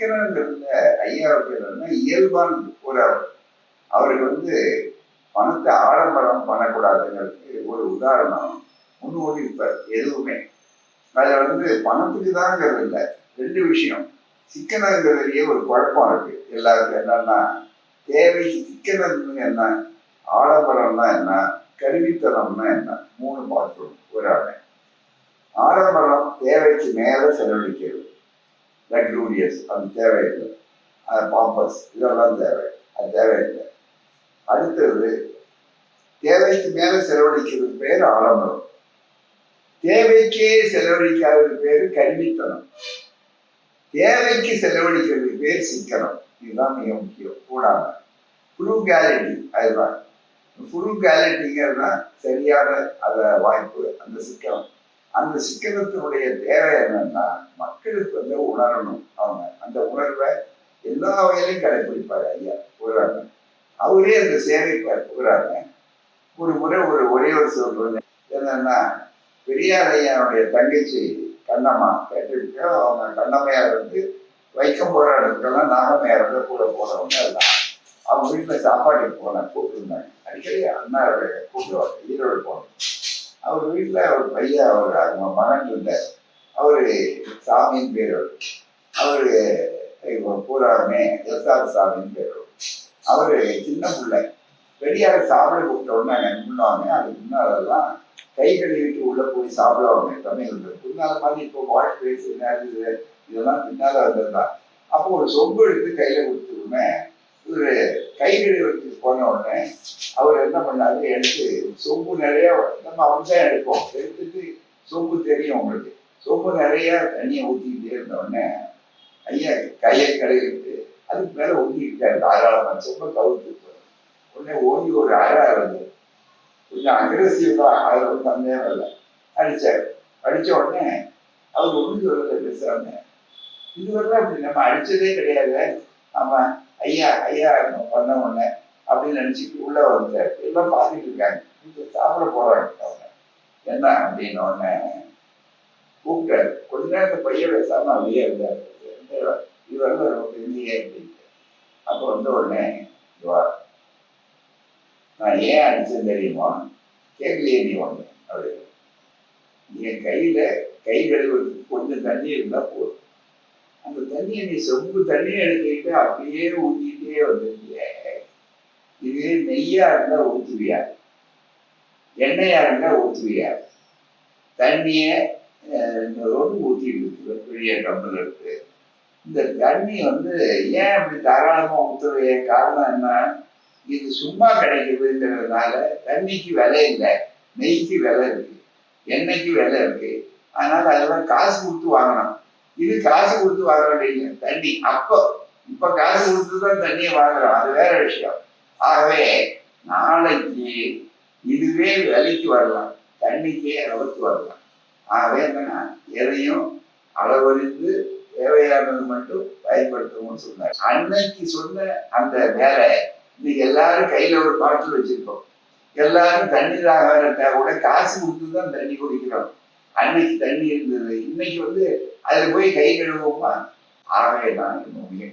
சிக்கனங்கிறதுல ஐயாவுக்கு என்னன்னா இயல்பான ஒரு அவருக்கு பணத்தை ஆடம்பரம் பண்ணக்கூடாதுங்கிறதுக்கு ஒரு உதாரணம் முன்னோடி இப்ப எதுவுமே அதுல பணத்துக்கு தாங்கிறது இல்லை. ரெண்டு விஷயம். சிக்கனங்கிறதுலயே ஒரு குழப்பம் இருக்கு எல்லாருக்கும். என்னன்னா தேவைக்கு சிக்கனம் என்ன, ஆடம்பரம்னா என்ன, கருவித்தனம்னா என்ன, மூணு பார்க்கணும் ஒரு ஆளை. ஆடம்பரம் தேவைக்கு மேல செலவழிக்கிறது, லக்ஸூரியஸ், அது தேவையில்லை. பாம்பஸ் இதெல்லாம் தேவை, அது தேவையில்லை. அடுத்தது தேவைக்கு மேல செலவழிக்கிறது பேர் ஆடம்பரம். தேவைக்கே செலவழிக்காதது பேரு கருவித்தனம். தேவைக்கு செலவழிக்கிறது பேர் சிக்கனம். இதுதான் மிக முக்கியம். கூடாம ஃப்ரூகாலிட்டி, அதுதான் ஃப்ரூகாலிட்டிங்கிறதுனா சரியான அத வாய்ப்பு. அந்த சிக்கனம், அந்த சிக்கனத்தினுடைய தேவை என்னன்னா மக்களுக்கு உணரணும். அவங்க அந்த உணர்வை எல்லா வகையிலையும் கடைபிடிப்பாரு ஐயா புகழாங்க. அவரே அந்த சேவைப்பார் புகழாங்க. ஒரு முறை ஒரே ஒரு சொல்றது என்னன்னா, பெரியார் ஐயாவுடைய தங்கச்சி கண்ணம்மா கேட்டிருக்க, அவங்க கண்ணம்மையார் வைக்கம் போற இடத்துக்கெல்லாம் நாகம்மையார் கூட போனவங்க எல்லாம் அவங்க வீட்டுல சாப்பாட்டுக்கு போனேன், கூப்பிட்டுருந்தாங்க. அடிக்கடி அண்ணாருடைய கூப்பிடுவாங்க. ஈரோடு போனோம். அவர் வீட்டுல ஒரு பையன், அவர் அவங்க மகன் இருந்தார். அவரு சாமியின் பேர். அவரு பூராமே எஸ்ஆர் சாமியின் பேர். அவரு சின்ன பிள்ளை. பெரியார் சாப்பிட கூப்பிட்ட உடனே முன்னாங்க. அதுக்கு முன்னாலெல்லாம் கை கழுவிட்டு உள்ள போய் சாப்பிடுவாங்க. தமிழ் பின்னால மாதிரி இப்போ வாஷ் பேஸ் இதெல்லாம் பின்னால வந்ததுதான். அப்போ ஒரு சொம்பு எடுத்து கையில கொடுத்துருமே. இவரு கை கழுவிட்டு போன உடனே அவர் என்ன பண்ணாரு, எடுத்து சொம்பு நிறைய, நம்ம அவன்தான் எடுப்போம், எடுத்துட்டு சொம்பு தெரியும் உங்களுக்கு, சொம்பு நிறைய தண்ணியை ஊற்றிக்கிட்டே இருந்த உடனே ஐயா கையை கழுவிட்டு அதுக்கு மேல ஊற்றிக்கிட்டாரு தாராளமா. சொம்ப கவுத்து உடனே ஓடி ஒரு அரை கொஞ்சம் அக்ரெசிவ் தான், அதுல சந்தேகம் இல்லை. அடிச்சாரு. அடிச்ச உடனே அவர் ஒன்று சொல்றத பேசுறாங்க, இதுவரை அப்படி நம்ம அடிச்சதே கிடையாது, ஆமா ஐயா ஐயா பண்ண உடனே அப்படின்னு நினைச்சிட்டு உள்ள வந்தாரு. எல்லாம் பார்த்துட்டு இருக்காங்க. சாப்பிட போறாங்க. அவங்க என்ன அப்படின்னு உடனே கூப்பிட்டாரு. கொஞ்ச நேரம் இந்த பையன் பேசாம அப்படியே இருந்தாரு. இது நமக்கு இல்லையே அப்படின்ட்டு. அப்போ உடனே நான் ஏன் அடிச்சேன் தெரியுமா, கேட்கலையே நீ ஒண்ணு அப்படி. நீ கையில கை கழுவுறதுக்கு கொஞ்சம் தண்ணி இருந்தா போதும். அந்த தண்ணியை நீ சொம்பு தண்ணியை எடுத்துக்கிட்டு அப்படியே ஊத்திட்டே வந்துருக்கிய. இது நெய்யா இருந்தா ஊத்துவியா, எண்ணெயா இருந்தா ஊத்துவியா? தண்ணிய ஊத்திட்டு பெரிய டம்ளர் இருக்கு. இந்த தண்ணி ஏன் அப்படி தாராளமா ஊத்துறைய காரணம் என்ன, இது சும்மா கிடைக்குதுங்கிறதுனால தண்ணிக்கு விலை இல்லை, நெய்க்கு விலை இருக்கு, எண்ணெய்க்கு விலை இருக்கு. அதனால அதெல்லாம் காசு கொடுத்து வாங்கணும். இது காசு கொடுத்து வாங்க வேண்டிய தண்ணி. இப்ப காசு கொடுத்துதான் தண்ணியை வாங்குறோம், அது வேற விஷயம். ஆகவே நாளைக்கு இதுவே விலைக்கு வரலாம், தண்ணிக்கே அளவுக்கு வரலாம். ஆகவே எதையும் அளவறிந்து தேவையானது மட்டும் பயன்படுத்தணும்னு சொன்னார். அன்னைக்கு சொன்ன அந்த வேலை இன்னைக்கு எல்லாரும் கையில ஒரு பாட்டில் வச்சிருக்கோம். எல்லாரும் தண்ணி தாகத்தை கூட காசு கொடுத்துதான் தண்ணி குடிக்கிறோம். அன்னைக்கு தண்ணி இருந்தது, இன்னைக்கு அதுல போய் கை கழுவோமா? ஆகவே தான் மிக